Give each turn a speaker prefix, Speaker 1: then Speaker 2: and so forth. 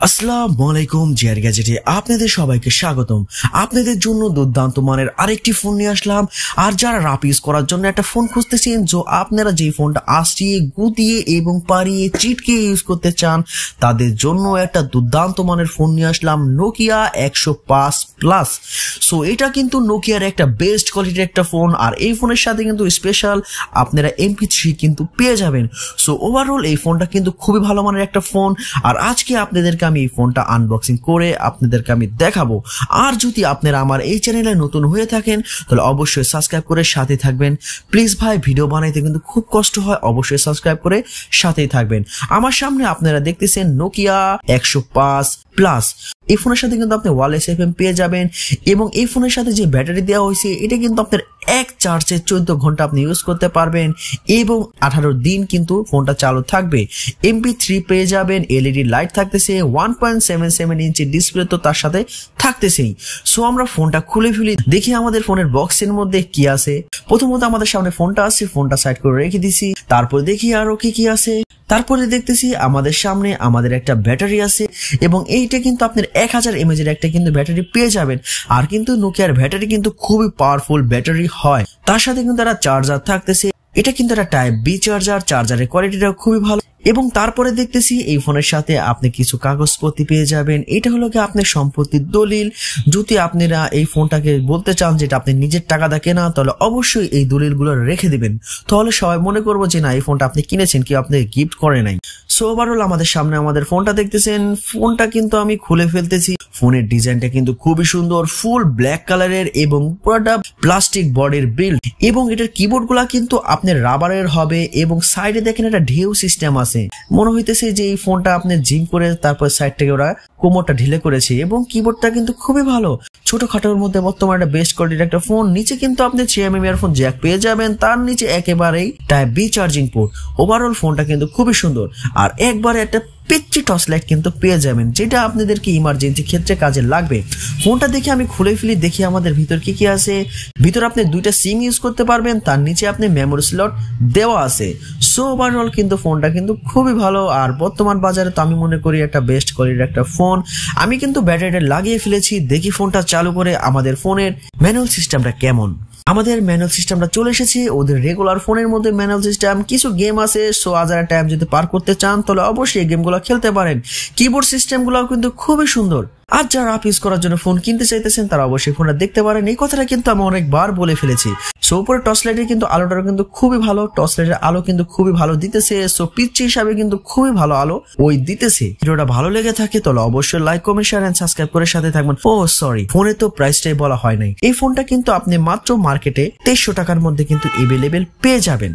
Speaker 1: আসসালামু আলাইকুম GadgeT আপনাদের সবাইকে স্বাগতম। আপনাদের জন্য দুর্দান্ত মানের আরেকটি ফোন নিয়ে আসলাম। আর যারা রাপ ইউজ করার জন্য একটা ফোন খুঁজতেছেন, আপনারা যে ফোনটা আসিয়ে গুটিয়ে এবং পারিয়ে চিটকে ইউজ করতে চান, তাদের জন্য একটা দুর্দান্ত মানের ফোন নিয়ে আসলাম, নোকিয়া 105+। সো এটা কিন্তু নোকিয়ার একটা বেস্ট কোয়ালিটির একটা ফোন, আর এই ফোনের সাথে কিন্তু স্পেশাল আপনারা MP3 কিন্তু পেয়ে যাবেন। সো ওভারঅল এই ফোনটা কিন্তু খুবই ভালো মানের একটা ফোন, আর আজকে আপনাদেরকে আমি এই ফোনটা আনবক্সিং করে আপনাদেরকে আমি দেখাবো। আর যদি আপনারা আমার এই চ্যানেলে নতুন হয়ে থাকেন তাহলে অবশ্যই সাবস্ক্রাইব করে সাথে থাকবেন। প্লিজ ভাই, ভিডিও বানাইতে কিন্তু খুব কষ্ট হয়, অবশ্যই সাবস্ক্রাইব করে সাথেই থাকবেন। আমার সামনে আপনারা দেখতেছেন নোকিয়া 105+। এই ফোনের সাথে কিন্তু আপনি ওয়্যারলেস FM পেয়ে যাবেন, এবং এই ফোনের সাথে যে ব্যাটারি দেওয়া হয়েছে এটা কিন্তু আপনার এক চার্জে 14 ঘন্টা আপনি ইউজ করতে পারবেন, এবং 18 দিন কিন্তু ফোনটা চালু থাকবে। MP3 পেয়ে যাবেন, LED লাইট থাকতেছে, 1.77 ইঞ্চি ডিসপ্লে তো তার সাথে থাকতেছেই। সো আমরা ফোনটা খুলে ফেলি, দেখি আমাদের ফোনের বক্সের মধ্যে কি আছে। প্রথমত আমাদের সামনে ফোনটা আছে, ফোনটা সাইড করে রেখে দিছি। তারপর দেখি আরো কি আছে। তারপরে দেখতেছি আমাদের সামনে আমাদের একটা ব্যাটারি আছে, এবং এইটা কিন্তু আপনার 1000 mAh এর একটা কিন্তু ব্যাটারি পেয়ে যাবেন। আর কিন্তু নোকিয়ার ব্যাটারি কিন্তু খুবই পাওয়ারফুল ব্যাটারি হয়। তার সাথে কিন্তু একটা চার্জার থাকতেছে, এটা কিন্তু একটা Type-B চার্জার, চার্জারের কোয়ালিটিটা খুবই ভালো। এবং তারপরে দেখতেছি এই ফোনের সাথে আপনি কিছু কাগজপত্র পেয়ে যাবেন। এটা হলো কি আপনার সম্পত্তির দলিল। যদি আপনারা এই ফোনটাকে বলতে চান যেটা আপনি নিজের টাকা দিয়ে কেনা, তাহলে অবশ্যই এই দলিলগুলো রেখে দিবেন, তাহলে সবাই মনে করবো যে না, এই ফোনটা আপনি কিনেছেন, কি আপনি গিফট করে নাই। সো ওভারঅল আমাদের সামনে আমাদের ফোনটা দেখতেছেন, ফোনটা কিন্তু আমি খুলে ফেলতেছি। ফোনের ডিজাইনটা কিন্তু খুবই সুন্দর, ফুল ব্ল্যাক কালারের এবং পুরোটা প্লাস্টিক বডির বিল্ড, এবং এটার কিবোর্ড গুলা কিন্তু আপনার রাবারের হবে, এবং সাইডে দেখেন একটা ঢেউ সিস্টেম আছে। মনে হইতেছে যে এই ফোনটা আপনি জিম করে তারপর সাইড থেকে ওরা কোমরটা ঢিলে করেছে, এবং কিবোর্ডটা কিন্তু খুবই ভালো। ছোটখাটোর মধ্যে বর্তমানে একটা বেস্ট কোয়ালিটির একটা ফোন। নিচে কিন্তু আপনি 3mm ইয়ারফোন জ্যাক পেয়ে যাবেন, তার নিচে একেবারেই Type-B চার্জিং পোর্ট। ওভারঅল ফোনটা কিন্তু খুবই সুন্দর, আর একবারে একটা পিচ্চি টর্চ লাইট কিন্তু পেয়ে যাবেন, যেটা আপনাদেরকে ইমার্জেন্সি ক্ষেত্রে কাজে লাগবে। ফোনটা দেখে আমি খুলে ফেলি, দেখি আমাদের ভিতর কি আছে। ভিতর আপনি 2টা সিম ইউজ করতে পারবেন, তার নিচে আপনি মেমোরি স্লট দেওয়া আছে। সো ওভারঅল কিন্তু ফোনটা কিন্তু খুবই ভালো, আর বর্তমান বাজারে তো আমি মনে করি একটা বেস্ট কোয়ালিটির একটা ফোন। আমি কিন্তু ব্যাটারিটা লাগিয়ে ফেলেছি, দেখি ফোনটা চালু করে আমাদের ফোনের ম্যানুয়াল সিস্টেমটা কেমন। আমাদের ম্যানুয়াল সিস্টেমটা চলে এসেছে। ওদের রেগুলার ফোনের মধ্যে ম্যানুয়াল সিস্টেম কিছু গেম আছে, সো আজারা টাইম যদি পার করতে চান তাহলে অবশ্যই এই গেমগুলো খেলতে পারেন। কিবোর্ড সিস্টেমগুলো কিন্তু খুবই সুন্দর। আর যারা আপ ইউজ করার জন্য ফোন কিনতে চাইতেছেন তারা অবশ্যই ফোনটা দেখতে পারেন। এই কথাটা কিন্তু আমি অনেকবার বলে ফেলেছি। সো উপরে টর্চ লাইটের কিন্তু আলোটা কিন্তু খুবই ভালো, টর্চ লাইটের আলো কিন্তু খুবই ভালো দিতেছে। সো পিচ্চি হিসাবে কিন্তু খুবই ভালো আলো ওই দিতেছে। ভিডিওটা ভালো লেগে থাকে তাহলে অবশ্যই like, comment, share and subscribe করে সাথে থাকবেন। ও সরি, ফোনে তো প্রাইসটাই বলা হয় নাই। এই ফোনটা কিন্তু আপনি মাত্র মার্কেটে 2300 টাকার মধ্যে কিন্তু এভেলেবেল পেয়ে যাবেন।